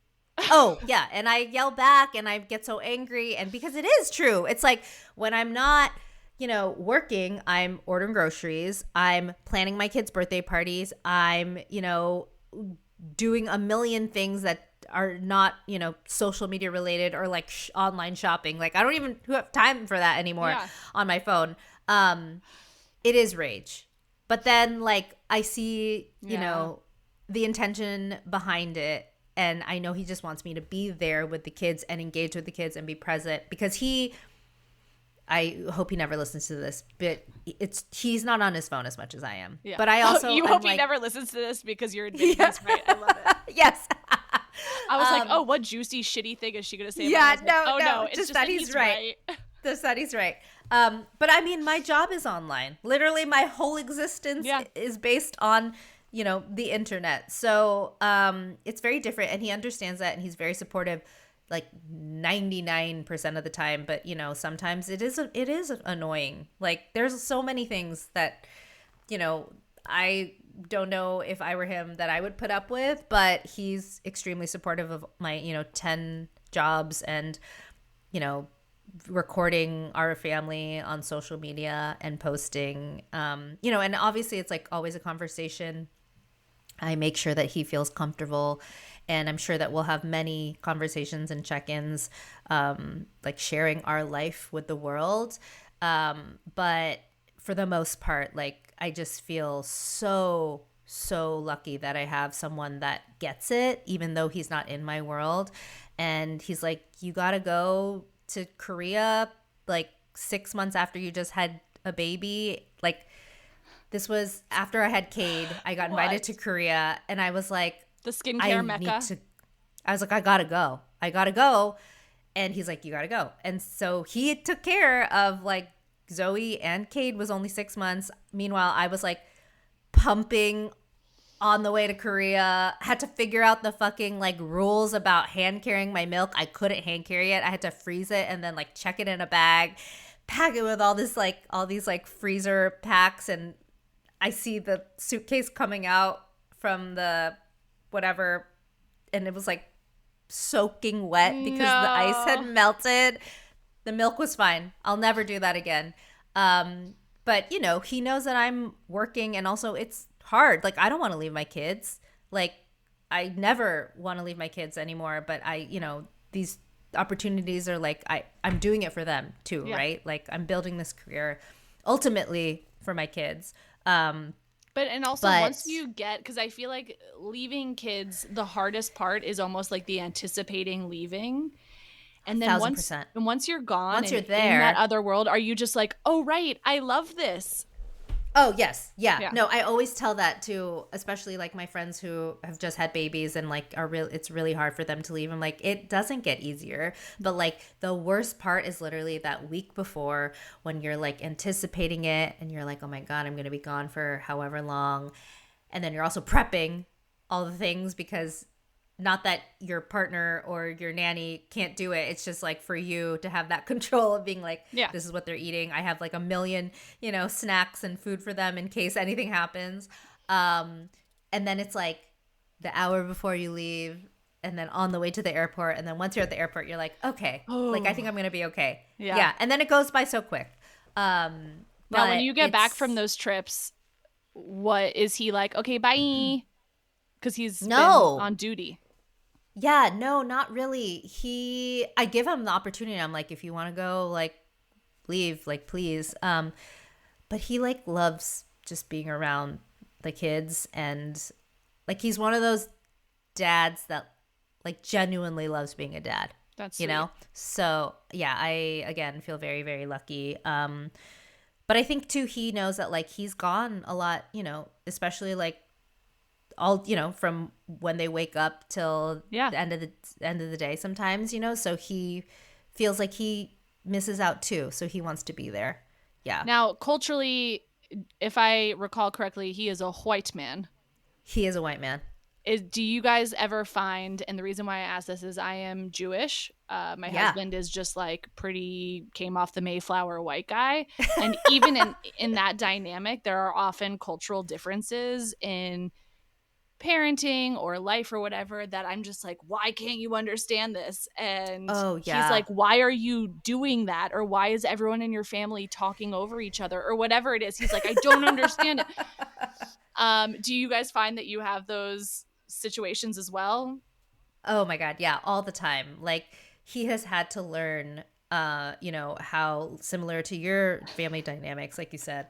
Oh, yeah. And I yell back and I get so angry. And because it is true. It's like when I'm not, you know, working, I'm ordering groceries. I'm planning my kids' birthday parties. I'm, you know, doing a million things that are not, you know, social media related or like online shopping. Like I don't even have time for that anymore on my phone. It is rage. But then like I see, you know, the intention behind it. And I know he just wants me to be there with the kids and engage with the kids and be present, because I hope he never listens to this, but he's not on his phone as much as I am. Yeah. But I also hope he never listens to this, because you're admitting this, right? I love it. Yes. I was like, oh, what juicy shitty thing is she gonna say? Yeah, no, it's just that he's right. Just that he's right. But I mean, my job is online. Literally, my whole existence is based on, you know, the internet. So it's very different, and he understands that, and he's very supportive, like 99% of the time. But, you know, sometimes it is annoying. Like there's so many things that, you know, I don't know if I were him that I would put up with, but he's extremely supportive of my, you know, 10 jobs and, you know, recording our family on social media and posting, you know, and obviously it's like always a conversation. I make sure that he feels comfortable, and I'm sure that we'll have many conversations and check-ins, like sharing our life with the world. But for the most part, like I just feel so lucky that I have someone that gets it, even though he's not in my world. And he's like, you got to go to Korea like 6 months after you just had a baby. Like, this was after I had Cade. I got invited to Korea, and I was like, the skincare mecca. I was like, I gotta go. And he's like, you gotta go. And so he took care of like Zoe, and Cade was only 6 months. Meanwhile, I was like pumping on the way to Korea. Had to figure out the fucking like rules about hand carrying my milk. I couldn't hand carry it. I had to freeze it and then like check it in a bag, pack it with all these like freezer packs. And I see the suitcase coming out from the whatever, and it was like soaking wet because the ice had melted. The milk was fine. I'll never do that again. But, you know, he knows that I'm working, and also it's hard. Like, I don't want to leave my kids. Like, I never want to leave my kids anymore, but these opportunities are like, I'm doing it for them too, right? Like, I'm building this career ultimately for my kids. And also once you get, because I feel like leaving kids, the hardest part is almost like the anticipating leaving. And then 1,000%. once you're gone, once you're there in that other world, are you just like, oh, right, I love this. Oh, yes. Yeah. No, I always tell that to, especially like my friends who have just had babies and like it's really hard for them to leave. I'm like, it doesn't get easier. But like the worst part is literally that week before when you're like anticipating it and you're like, oh my God, I'm going to be gone for however long. And then you're also prepping all the things because not that your partner or your nanny can't do it. It's just like for you to have that control of being like, this is what they're eating. I have like a million, snacks and food for them in case anything happens. And then it's like the hour before you leave and then on the way to the airport. And then once you're at the airport, you're like, okay, like I think I'm going to be okay. Yeah. And then it goes by so quick. Now, when you get back from those trips, what is he like? Okay, bye. Because he's been on duty. Yeah, no, not really. I give him the opportunity. I'm like, if you want to go, like, leave, like, please. But he like loves just being around the kids, and like he's one of those dads that like genuinely loves being a dad. That's sweet. So yeah, I again feel very, very lucky. But I think too he knows that like he's gone a lot, especially like all from when they wake up till the end of the day sometimes, so he feels like he misses out too, so he wants to be there. Now culturally, if I recall correctly, he is a white man. He is a white man. Do you guys ever find, and the reason why I ask this is I am Jewish, my husband is just like pretty came off the Mayflower white guy, and even in that dynamic there are often cultural differences in parenting or life or whatever that I'm just like, why can't you understand this? And he's like, why are you doing that? Or why is everyone in your family talking over each other or whatever it is? He's like, I don't understand it. Do you guys find that you have those situations as well? Oh my God. Yeah. All the time. Like he has had to learn, how similar to your family dynamics, like you said,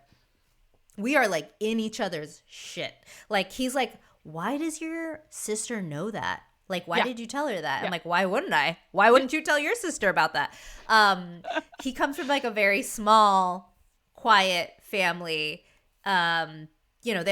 we are like in each other's shit. Like he's like, why does your sister know that? Like, why did you tell her that? I'm like, why wouldn't I? Why wouldn't you tell your sister about that? He comes from like a very small, quiet family. They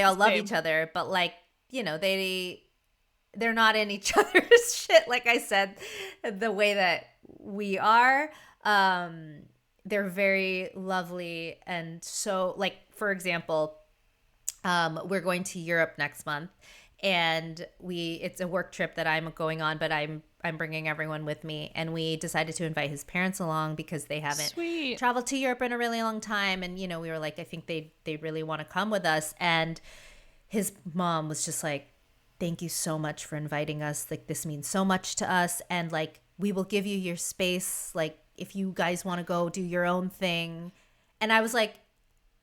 all love each other, but like, they're not in each other's shit. Like I said, the way that we are, they're very lovely. And so like, for example, we're going to Europe next month. And it's a work trip that I'm going on, but I'm bringing everyone with me. And we decided to invite his parents along because they haven't traveled to Europe in a really long time. And, we were like, I think they really want to come with us. And his mom was just like, thank you so much for inviting us. Like, this means so much to us. And like, we will give you your space. Like, if you guys want to go do your own thing. And I was like,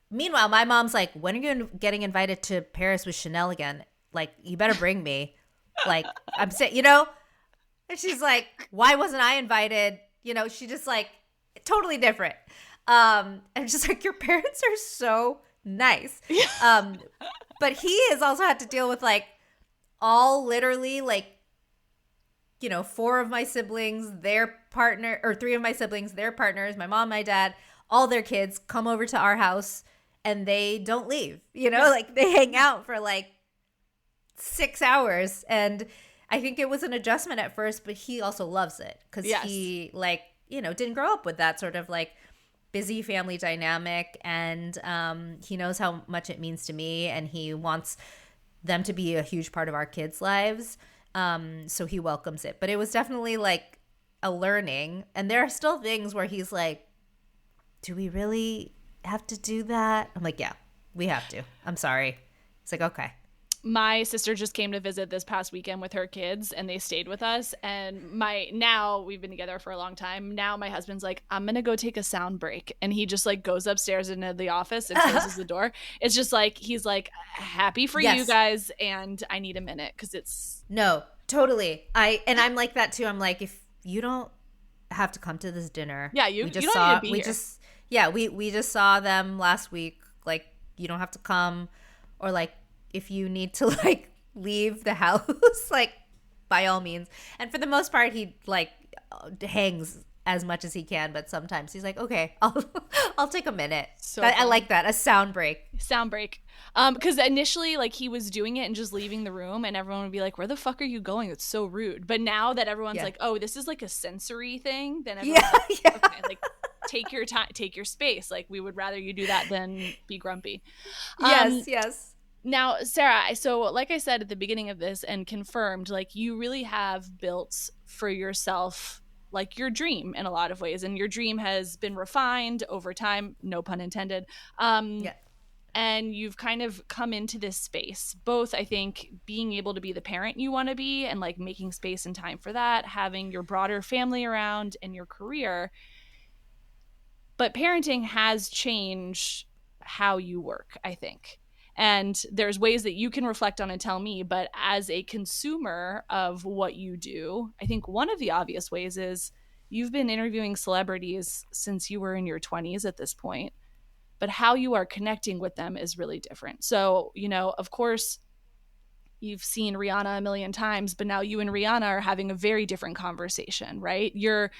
meanwhile, my mom's like, when are you getting invited to Paris with Chanel again? Like, you better bring me. Like, I'm saying, and she's like, why wasn't I invited? She just like, totally different. And just like, your parents are so nice. But he has also had to deal with like all literally like, 4 of my siblings, their partner, or 3 of my siblings, their partners, my mom, my dad, all their kids come over to our house and they don't leave, like they hang out for like 6 hours. And I think it was an adjustment at first, but he also loves it because he like, didn't grow up with that sort of like busy family dynamic. And he knows how much it means to me, and he wants them to be a huge part of our kids' lives. So he welcomes it. But it was definitely like a learning. And there are still things where he's like, do we really have to do that? I'm like, yeah, we have to. I'm sorry. It's like, okay. My sister just came to visit this past weekend with her kids, and they stayed with us. And now we've been together for a long time. Now my husband's like, I'm going to go take a sound break. And he just like goes upstairs into the office and closes the door. It's just like, he's like, happy for you guys. And I need a minute because it's. No, totally. I'm like that too. I'm like, if you don't have to come to this dinner. Yeah, you don't need to be here. We just saw them last week. Like, you don't have to come. Or like, if you need to like leave the house, like by all means. And for the most part, he like hangs as much as he can, but sometimes he's like, okay, I'll take a minute. So I like that, a sound break. Because initially like he was doing it and just leaving the room, and everyone would be like, where the fuck are you going? It's so rude. But now that everyone's like, oh, this is like a sensory thing, then everyone's like, okay, like take your time, take your space. Like, we would rather you do that than be grumpy. Yes. Now, Sarah, so like I said at the beginning of this and confirmed, like you really have built for yourself like your dream in a lot of ways, and your dream has been refined over time, no pun intended. And you've kind of come into this space, both I think being able to be the parent you want to be and like making space and time for that, having your broader family around and your career. But parenting has changed how you work, I think. And there's ways that you can reflect on and tell me, but as a consumer of what you do, I think one of the obvious ways is you've been interviewing celebrities since you were in your 20s at this point, but how you are connecting with them is really different. So, you know, of course, you've seen Rihanna a million times, but now you and Rihanna are having a very different conversation, right?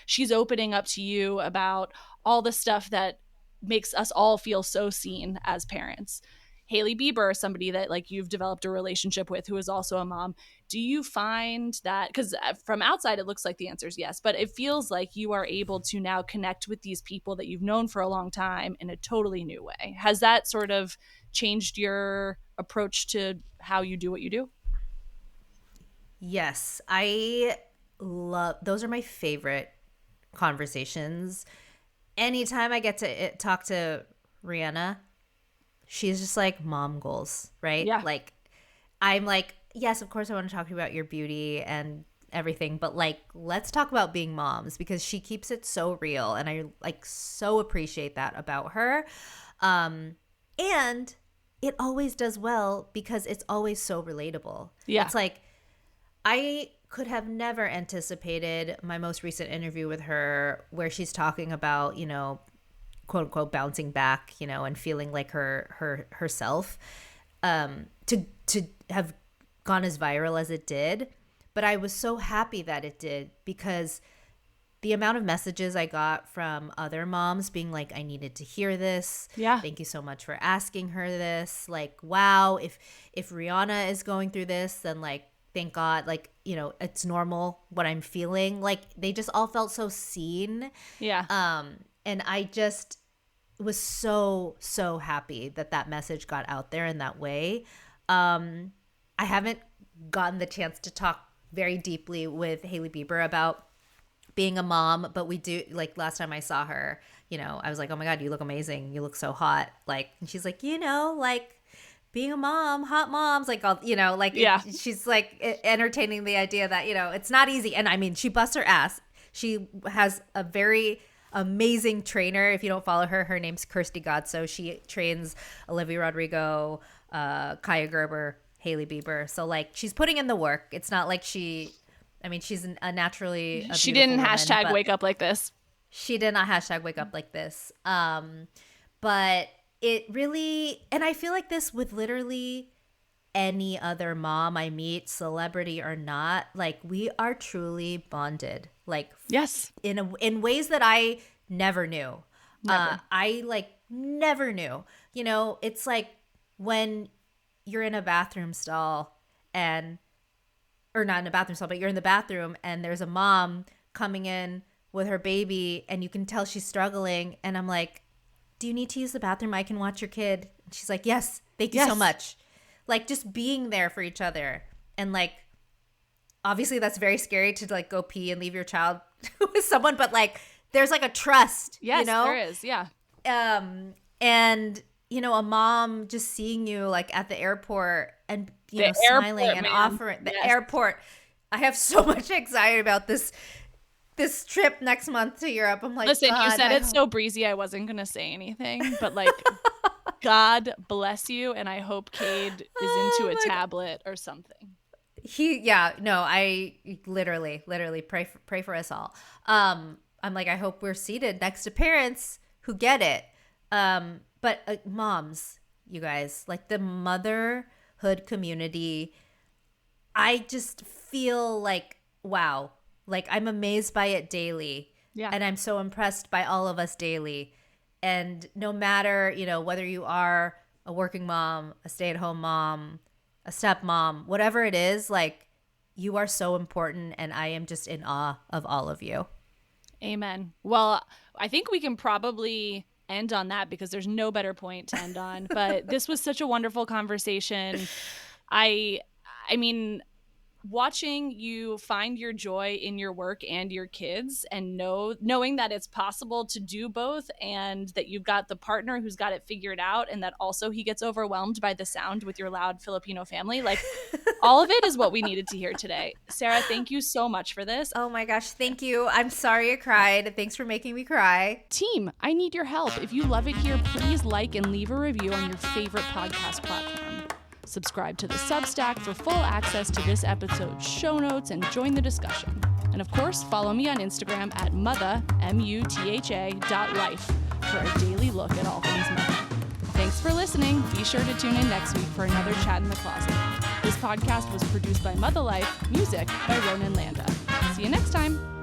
She's opening up to you about all the stuff that makes us all feel so seen as parents. Hailey Beiber, somebody that like you've developed a relationship with, who is also a mom. Do you find that, because from outside it looks like the answer is yes, but it feels like you are able to now connect with these people that you've known for a long time in a totally new way? Has that sort of changed your approach to how you do what you do? Yes, I love, those are my favorite conversations. Anytime I get to talk to Rihanna, she's just like, mom goals, right? Yeah. Like, I'm like, yes, of course I want to talk to you about your beauty and everything, but like, let's talk about being moms, because she keeps it so real, and I like so appreciate that about her. And it always does well because it's always so relatable. Yeah. It's like, I could have never anticipated my most recent interview with her where she's talking about, you know, quote unquote bouncing back, you know, and feeling like herself, to have gone as viral as it did. But I was so happy that it did, because the amount of messages I got from other moms being like, I needed to hear this. Yeah. Thank you so much for asking her this. Like, wow, if Rihanna is going through this, then like, thank God, like, you know, it's normal what I'm feeling. Like, they just all felt so seen. Yeah. And I just was so happy that message got out there in that way. I haven't gotten the chance to talk very deeply with Hailey Beiber about being a mom, but we do, like, last time I saw her, you know, I was like, oh my God, you look amazing. You look so hot. Like, and she's like, you know, like, being a mom, hot moms, like, all, you know, like, yeah. She's like entertaining the idea that, you know, it's not easy. And I mean, she busts her ass. She has a very amazing trainer. If you don't follow her, her name's Kirsty Godso. She trains Olivia Rodrigo, Kaya Gerber, Hailey Beiber. So like, she's putting in the work. It's not like she's a naturally, she didn't woman, hashtag wake up like this. She did not hashtag wake up like this. But it really, and I feel like this with literally any other mom I meet, celebrity or not, like, we are truly bonded. Like, yes, in ways that I never knew. Never. I like never knew. You know, it's like when you're in a bathroom stall or not in a bathroom stall, but you're in the bathroom and there's a mom coming in with her baby and you can tell she's struggling. And I'm like, do you need to use the bathroom? I can watch your kid. And she's like, yes, thank you so much. Like, just being there for each other. And like, obviously that's very scary to like go pee and leave your child with someone, but like, there's like a trust, yes, you know? there is. Yeah. And, you know, a mom just seeing you like at the airport and smiling and man. offering the Yes. airport. I have so much anxiety about this trip next month to Europe. I'm like, listen, God, you said it's so breezy, I wasn't going to say anything, but like, God bless you. And I hope Cade is into a tablet or something. I literally pray for us all. I'm like, I hope we're seated next to parents who get it. But moms, you guys, like the motherhood community, I just feel like, wow, like I'm amazed by it daily. Yeah. And I'm so impressed by all of us daily. And no matter, whether you are a working mom, a stay-at-home mom, a stepmom, whatever it is, like you are so important. And I am just in awe of all of you. Amen. Well, I think we can probably end on that because there's no better point to end on. But this was such a wonderful conversation. I mean, watching you find your joy in your work and your kids and knowing that it's possible to do both and that you've got the partner who's got it figured out and that also he gets overwhelmed by the sound with your loud Filipino family. Like all of it is what we needed to hear today. Sarah, thank you so much for this. Oh my gosh, thank you. I'm sorry I cried. Thanks for making me cry. Team, I need your help. If you love it here, please like and leave a review on your favorite podcast platform. Subscribe to the Substack for full access to this episode's show notes and join the discussion. And of course, follow me on Instagram at mutha, mutha.life for a daily look at all things mother. Thanks for listening. Be sure to tune in next week for another Chat in the Closet. This podcast was produced by Mother Life, music by Ronan Landa. See you next time.